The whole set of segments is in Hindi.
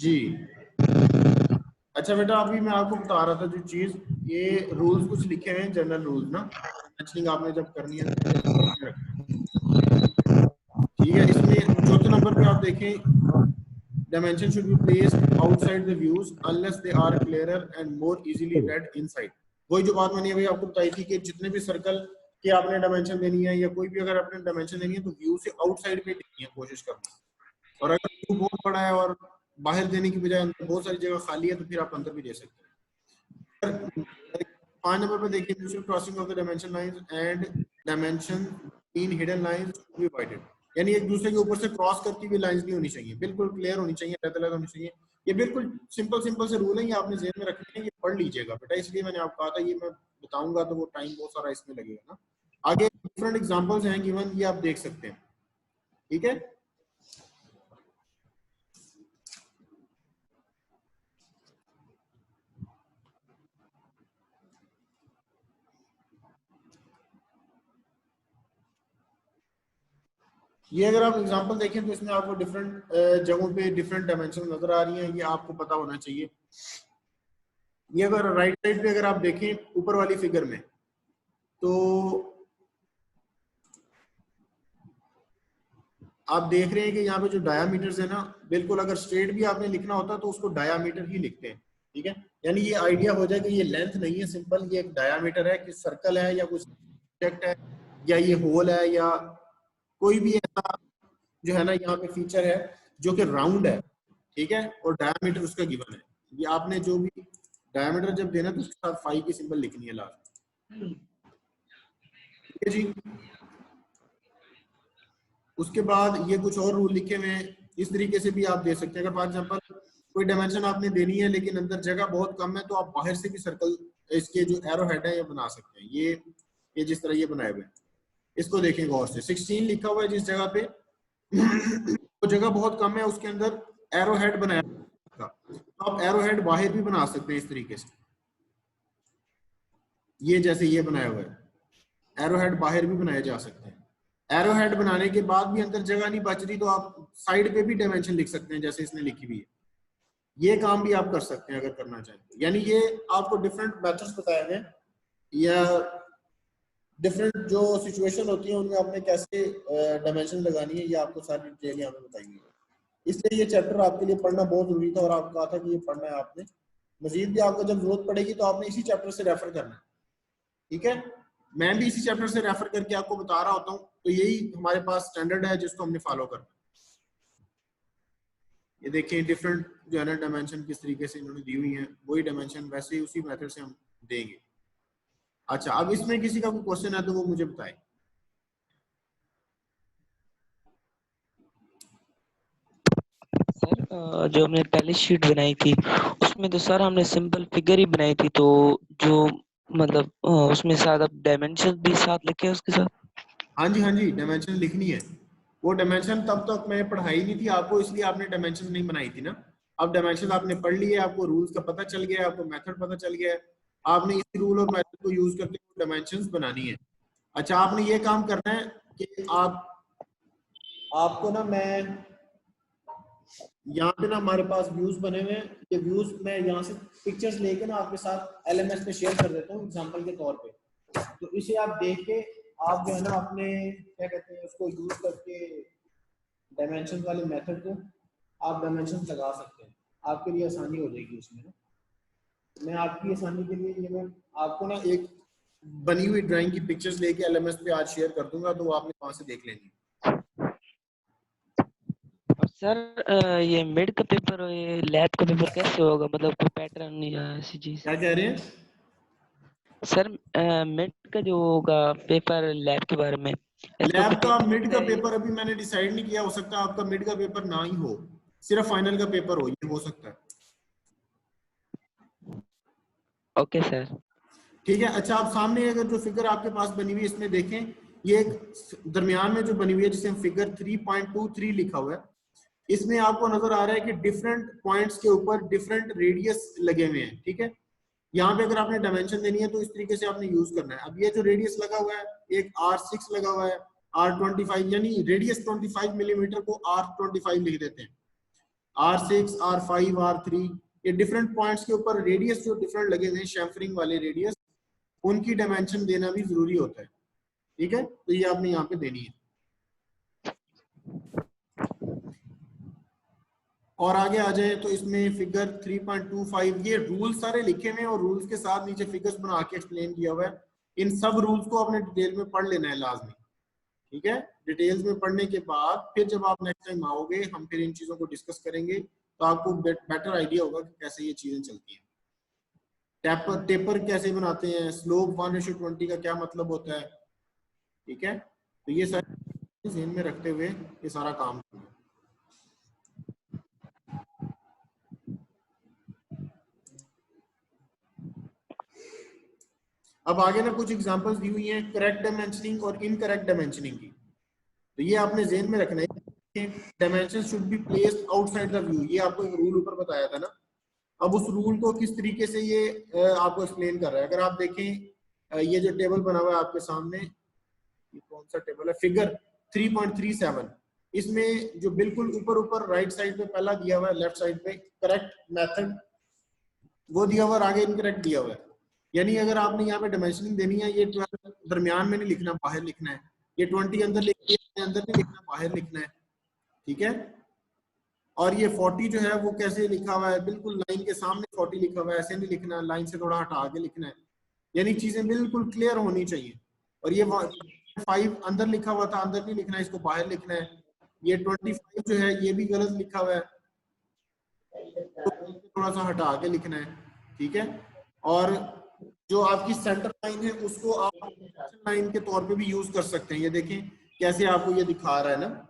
जी। अच्छा बेटा, अभी मैं आपको बता रहा था जो चीज, ये रूल्स कुछ लिखे हुए हैं, जनरल रूल्स ना, मैचिंग आपने जब करनी है तो ठीक है। इसमें चौथे नंबर पे आप देखें, dimension should be placed outside the views unless they are clearer and more easily read inside। वही जो बात मैंने अभी आपको बताई थी कि जितने भी सर्कल के आपने डायमेंशन देनी है या कोई भी अगर आपने डायमेंशन देनी है तो व्यू से आउटसाइड पे देनी है कोशिश करना। और अगर व्यू बहुत बड़ा है और बाहर देने की बजाय अंदर बहुत सारी जगह खाली है तो फिर आप अंदर भी दे सकते हैं। 5 नंबर पे देखिए, mutual crossing of the dimension lines and dimension in hidden lines to be avoided. यानी एक दूसरे के ऊपर से क्रॉस करती हुई लाइंस नहीं होनी चाहिए, बिल्कुल क्लियर होनी चाहिए, अलग होनी चाहिए। ये बिल्कुल सिंपल सिंपल से रूल है, ये आपने जेहन में रखने हैं, ये पढ़ लीजिएगा बेटा, इसलिए मैंने आपको कहा था ये मैं बताऊंगा तो वो टाइम बहुत सारा इसमें लगेगा ना। आगे डिफरेंट एग्जांपल्स हैं गिवन, ये आप देख सकते हैं, ठीक है। ये अगर आप एग्जांपल देखें तो इसमें आपको डिफरेंट जगहों पे डिफरेंट डायमेंशन नजर आ रही हैं, ये आपको पता होना चाहिए। ये अगर राइट साइड पे अगर आप देखें ऊपर वाली फिगर में, तो आप देख रहे हैं कि यहाँ पे जो डायामीटर्स है ना, बिल्कुल अगर स्ट्रेट भी आपने लिखना होता तो उसको डायामीटर ही लिखते हैं, ठीक है। यानी ये आइडिया हो जाए कि ये लेंथ नहीं है सिंपल, ये एक डायामीटर है कि सर्कल है या कुछ ऑब्जेक्ट है या ये होल है या कोई भी ऐसा जो है ना यहाँ पे फीचर है जो कि राउंड है, ठीक है, और डायामीटर उसका गिवन है। ये आपने जो भी डायामीटर जब देना तो उसके साथ फाई की सिंबल लिखनी है लास्ट, ठीक है जी। उसके बाद ये कुछ और रूल लिखे हुए हैं, इस तरीके से भी आप दे सकते हैं। अगर फॉर एग्जांपल कोई डायमेंशन आपने देनी है लेकिन अंदर जगह बहुत कम है तो आप बाहर से भी सर्कल इसके जो एरो हेड है ये बना सकते हैं। ये जिस तरह ये बनाए हुए हैं, इसको देखें गौर से। 16 लिखा हुआ है जिस जगह पे तो जगह बहुत कम है, उसके अंदर एरो हेड बनाया, तो आप एरो हेड बाहर भी बना सकते हैं इस तरीके से, ये जैसे ये बनाया हुआ है, एरो हेड बाहर भी बनाए जा सकते हैं। एरो हेड बनाने के बाद भी अंदर जगह नहीं बच रही तो आप साइड पे भी डायमेंशन लिख सकते हैं जैसे इसने लिखी हुई है, ये काम भी आप कर सकते हैं अगर करना चाहें तो। यानी ये आपको डिफरेंट मेथड्स बताए हैं या डिफरेंट जो सिचुएशन होती है उनमें आपने कैसे डायमेंशन लगानी है, ये आपको सारी डिटेल यहाँ पे बताई हुई है। इसलिए ये चैप्टर आपके लिए पढ़ना बहुत जरूरी था और आपको कहा था कि ये पढ़ना है आपने। मजीद भी आपको जब जरूरत पड़ेगी तो आपने इसी चैप्टर से रेफर करना है, ठीक है। मैं भी इसी चैप्टर से रेफर करके आपको बता रहा होता हूँ, तो यही हमारे पास स्टैंडर्ड है जिसको हमने फॉलो करना है। ये देखें डिफरेंट जो है ना डायमेंशन किस तरीके से इन्होंने दी हुई हैं, वही डायमेंशन वैसे ही उसी मेथड से हम देंगे। अच्छा, अब इसमें किसी का कोई क्वेश्चन है तो वो मुझे बताएं। सर जो हमने पहली शीट बनाई थी उसमें तो सर हमने सिंपल फिगर ही बनाई थी, तो जो मतलब उसमें साथ अब डायमेंशन भी साथ लिखे उसके साथ। हाँ जी, हाँ जी, डायमेंशन लिखनी है। वो डायमेंशन तब तक मैं पढ़ाई नहीं थी आपको, इसलिए आपने डायमेंशन नहीं बनाई थी ना। अब डायमेंशन आपने पढ़ लिए, आपको रूल्स का पता चल गया, आपको मेथड पता चल गया, आपने इसी रूल और मेथड को यूज करके डायमेंशंस बनानी है। अच्छा, आपने ये काम करना है कि आपको ना मैं यहाँ पे ना हमारे पास व्यूज बने हुए हैं, ये व्यूज मैं यहाँ से पिक्चर्स लेके ना आपके साथ LMS पे शेयर कर देता हूँ एग्जांपल के तौर पे। तो इसे आप देख के आप जो है ना अपने क्या कहते हैं उसको यूज करके डायमेंशन वाले मेथड को आप डायमेंशन लगा सकते हैं, आपके लिए आसानी हो जाएगी उसमें ना। मैं आपकी आसानी के लिए ये मैं आपको ना एक बनी हुई ड्राइंग की पिक्चर्स लेके LMS पे आज शेयर कर दूंगा, तो वो आपने वहां से देख लेनी। और सर ये मिड का पेपर और ये लैब का पेपर कैसे होगा, मतलब कोई पैटर्न नहीं है ऐसी चीज? क्या कह रहे हैं सर मिड का जो होगा पेपर लैब के बारे में, इसको लैब भी का देना मिड पड़ता का है? पेपर अभी मैंने डिसाइड नहीं किया, हो सकता है आपका मिड का पेपर ना ही हो, सिर्फ फाइनल का पेपर हो, ये हो सकता है। Okay sir. ठीक है। अच्छा, आप सामने अगर जो फिगर आपके पास बनी हुई है इसमें देखें, ये एक दरमियान में जो बनी हुई है जिसे हम फिगर 3.23 लिखा हुआ है, इसमें आपको नजर आ रहा है कि डिफरेंट पॉइंट्स के ऊपर डिफरेंट रेडियस लगे हुए हैं, ठीक है। यहाँ पे अगर आपने डायमेंशन देनी है तो इस तरीके से आपने यूज करना है। अब ये जो रेडियस लगा हुआ है, एक R6 लगा हुआ है, R25, यानी रेडियस 25 मिलीमीटर को R25 लिख देते हैं। R6, R5, R3, ये डिफरेंट पॉइंट्स के ऊपर रेडियस जो डिफरेंट लगे हुए हैं, शेम्फरिंग वाले रेडियस, उनकी डायमेंशन देना भी जरूरी होता है। ठीक है, तो ये आपने यहाँ पे देनी है। और आगे आ जाए तो इसमें फिगर 3.25, ये रूल्स सारे लिखे हुए हैं और रूल्स के साथ नीचे फिगर्स बना के एक्सप्लेन किया हुआ है। इन सब रूल्स को आपने डिटेल में पढ़ लेना है लाजमी। ठीक है, डिटेल्स में पढ़ने के बाद फिर जब आप नेक्स्ट टाइम आओगे हम फिर इन चीजों को डिस्कस करेंगे, तो आपको बेटर आइडिया होगा कि कैसे ये चीजें चलती हैं। टेपर कैसे बनाते हैं, स्लोप 1:20 का क्या मतलब होता है। ठीक है, तो ये सारे ध्यान में रखते हुए ये सारा काम करना है। अब आगे ना कुछ एग्जांपल्स दी हुई हैं करेक्ट डायमेंशनिंग और इनकरेक्ट डायमेंशनिंग की, तो ये आपने ज़हन में रखना है। Dimension should be placed outside the view, ये आपको एक रूल ऊपर बताया था ना। अब उस रूल को किस तरीके से ये आपको एक्सप्लेन कर रहा है। अगर आप देखें ये जो टेबल बना हुआ है आपके सामने, ये कौन सा टेबल है, फिगर 3.37, इसमें जो बिल्कुल ऊपर ऊपर राइट साइड पे पहला दिया हुआ है, लेफ्ट साइड पे करेक्ट मेथड वो दिया हुआ है, आगे इनकरेक्ट दिया हुआ है। यानी अगर आपने यहाँ पे डायमेंशनिंग देनी है, ये 12 दरमियान में नहीं लिखना, बाहर लिखना है। ये 20 अंदर लिखना, अंदर नहीं लिखना, बाहर लिखना है। ठीक है, और ये 40 जो है वो कैसे लिखा हुआ है, बिल्कुल लाइन के सामने 40 लिखा हुआ है, ऐसे नहीं लिखना, लाइन से थोड़ा हटा के लिखना है। यानी चीजें बिल्कुल क्लियर होनी चाहिए। और ये 5 अंदर लिखा हुआ था, अंदर नहीं लिखना है, इसको बाहर लिखना है। ये 25 जो है ये भी गलत लिखा हुआ है, तो थोड़ा सा हटा के लिखना है। ठीक है, और जो आपकी सेंटर लाइन है उसको आप लाइन के तौर पे भी यूज कर सकते हैं। ये देखें कैसे आपको ये दिखा रहा है ना,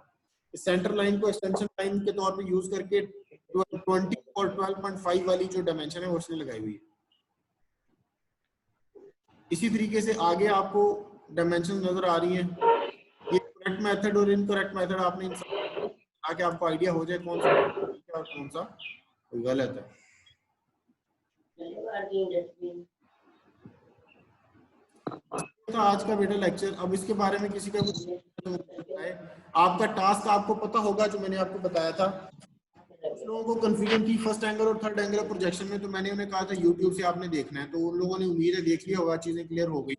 सेंटर लाइन को एक्सटेंशन लाइन के तौर पे यूज करके 20 और 12.5 वाली जो डायमेंशन है वो उसने लगाई हुई है। इसी तरीके से आगे आपको डायमेंशन नजर आ रही है। ये करेक्ट मेथड और इनकरेक्ट मेथड आपने आके आपको आइडिया हो जाए कौन सा ठीक है और कौन सा गलत है। तो आज का बेटा लेक्चर, अब इसके बारे में किसी का कुछ है? आपका टास्क आपको पता होगा जो मैंने आपको बताया था। कुछ लोगों को कंफ्यूजन थी फर्स्ट एंगल और थर्ड एंगल प्रोजेक्शन में, तो मैंने उन्हें कहा था यूट्यूब से आपने देखना है, तो उन लोगों ने उम्मीद है देख लिया होगा, चीजें क्लियर हो गई।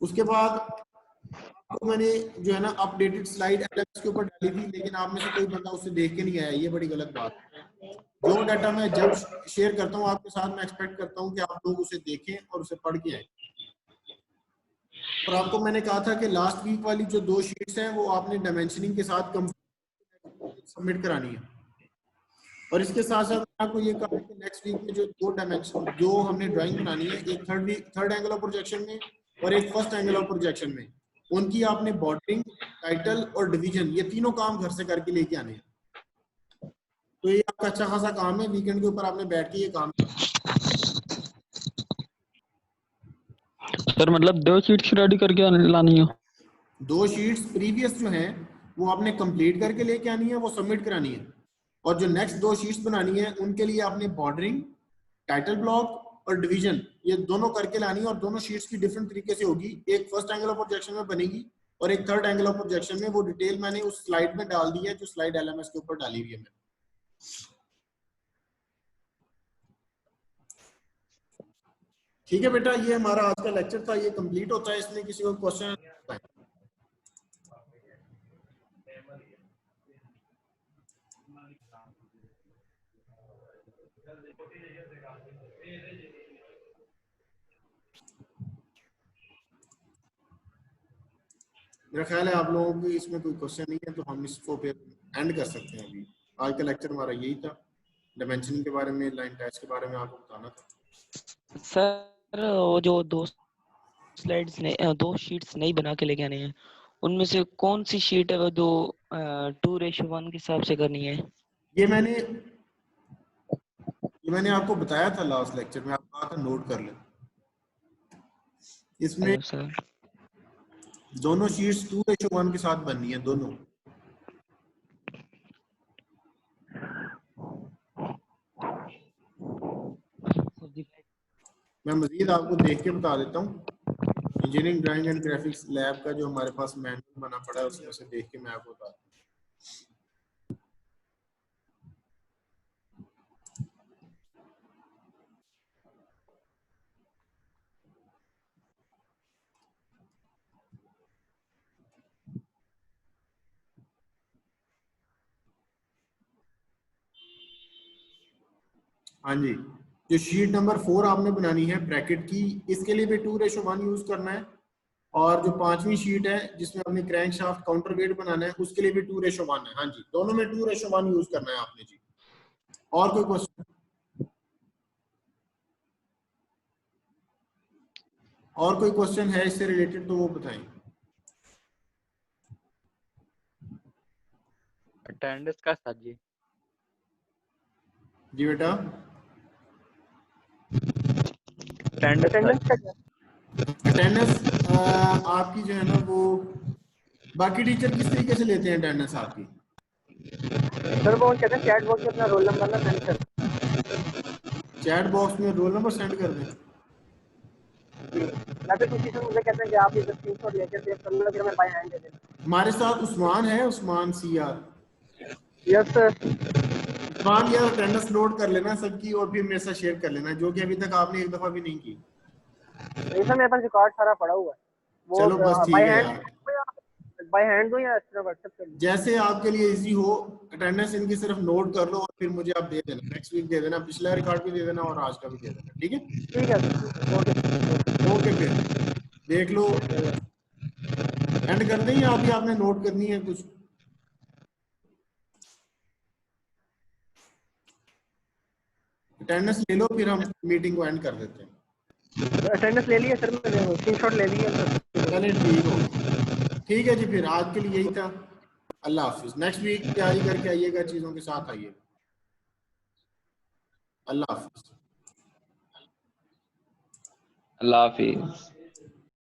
उसके बाद आपको मैंने जो है ना अपडेटेड स्लाइड एलएमएस के ऊपर डाली थी, लेकिन आप में से कोई बंदा उससे देख के नहीं आया, ये बड़ी गलत बात है। जो डाटा मैं जब शेयर करता हूँ आपके साथ, मैं एक्सपेक्ट करता हूँ कि आप लोग उसे देखें और उसे पढ़ के आए। और आपको मैंने कहा था कि लास्ट वीक वाली जो 2 शीट्स हैं वो आपने डायमेंशनिंग के साथ सबमिट करानी है। और इसके साथ साथ आपको ये कहा कि नेक्स्ट वीक में जो 2 डायमेंशन जो हमने ड्राइंग बनानी है, एक थर्ड एंगल ऑफ प्रोजेक्शन में और एक फर्स्ट एंगल ऑफ प्रोजेक्शन में, उनकी आपने बॉर्डरिंग, टाइटल और डिवीजन, ये तीनों काम घर से करके लेके आने हैं। तो ये आपका अच्छा खासा काम है, वीकेंड के ऊपर आपने बैठ के ये काम। सर मतलब 2 शीट्स रेडी करके लानी है? 2 शीट्स प्रीवियस जो हैं वो आपने कंप्लीट करके लेके आनी है, वो सबमिट करानी है। और जो नेक्स्ट 2 शीट्स बनानी है उनके लिए आपने बॉर्डरिंग, टाइटल ब्लॉक और डिवीजन, ये दोनों करके लानी है। और दोनों शीट्स की डिफरेंट तरीके से होगी, एक फर्स्ट एंगल ऑफ प्रोजेक्शन में बनेगी और एक थर्ड एंगल ऑफ प्रोजेक्शन में। वो डिटेल मैंने उस स्लाइड में डाल दी है, जो स्लाइड एलएमएस के ऊपर डाली हुई है मैंने। ठीक है बेटा, ये हमारा आज का लेक्चर था, ये कंप्लीट होता है। इसमें किसी को क्वेश्चन? मेरा ख्याल है आप लोगों की इसमें कोई क्वेश्चन नहीं है, तो हम इसको फिर एंड कर सकते हैं। अभी आज का लेक्चर हमारा यही था, डायमेंशनिंग के बारे में, लाइन टैच के बारे में आपको बताना था। सर वो जो 2 स्लाइड्स ने 2 शीट्स नहीं बना के लेके आने हैं, उनमें से कौन सी शीट है वो जो 2:1 के हिसाब से करनी है? ये मैंने आपको बताया था लास्ट लेक्चर में, आपको कहा था नोट कर ले। इसमें सर दोनों शीट्स 2:1 के साथ बननी है, दोनों। मैं मजीद आपको देख के बता देता हूँ। Engineering drawing and graphics lab का जो हमारे पास मैनुअल बना पड़ा है, उसमें से देख के मैं आपको बता दूँ। हाँ जी, जो शीट नंबर 4 आपने बनानी है ब्रैकेट की, इसके लिए भी 2:1 यूज करना है। और जो 5वीं शीट है जिसमें आपने क्रैंक शाफ्ट काउंटर वेट बनाना है, उसके लिए भी 2:1 है। हाँ जी, दोनों में 2:1 यूज करना है आपने जी। और कोई क्वेश्चन? और कोई क्वेश्चन है इससे रिलेटेड तो वो बताएं। अटेंडेंस का सर जी। जी बेटा, अटेंडेंस का अटेंडेंस आपकी जो है ना वो बाकी टीचर किस तरीके से लेते हैं अटेंडेंस आपकी? सर वो कहते हैं चैट बॉक्स में अपना रोल नंबर ना सेंड कर। चैट बॉक्स में रोल नंबर सेंड कर दें। या फिर किसी से मुझे कहते हैं कि आप ये स्क्रीनशॉट लेके सेव कर लो, फिर मैं बाय हैंड दे देना। हमारे साथ उस्मान है, Usman CR. Yes sir. Usman यार अटेंडेंस नोट कर लेना सबकी और फिर मेरे साथ शेयर कर लेना, जो कि अभी तक आपने एक दफा भी नहीं की। नहीं सर, मेरे पास रिकॉर्ड सारा पड़ा हुआ है। वो चलो बस ठीक बाय है हैंड यार, दो या इस तरह व्हाट्सएप कर लो। जैसे आपके लिए इजी हो। अटेंडेंस इनकी सिर्फ नोट कर लो और फिर मुझे आप दे देना, नेक्स्ट वीक दे देना, पिछला रिकॉर्ड भी दे देना और आज का भी दे देना, ठीक है? ठीक है सर, ओके। ओके फिर देख लो, एंड कर दें या अभी आपने नोट करनी है कुछ? अटेंडेंस ले लो फिर हम मीटिंग को एंड कर देते हैं। अटेंडेंस ले लिया सर, मैंने स्क्रीनशॉट ले लिया सर। चलिए ठीक हो, ठीक है जी, फिर आज के लिए यही था। अल्लाह हाफिज। नेक्स्ट वीक तैयारी करके आइएगा, चीजों के साथ आइए। अल्लाह हाफिज। अल्लाह हाफिज।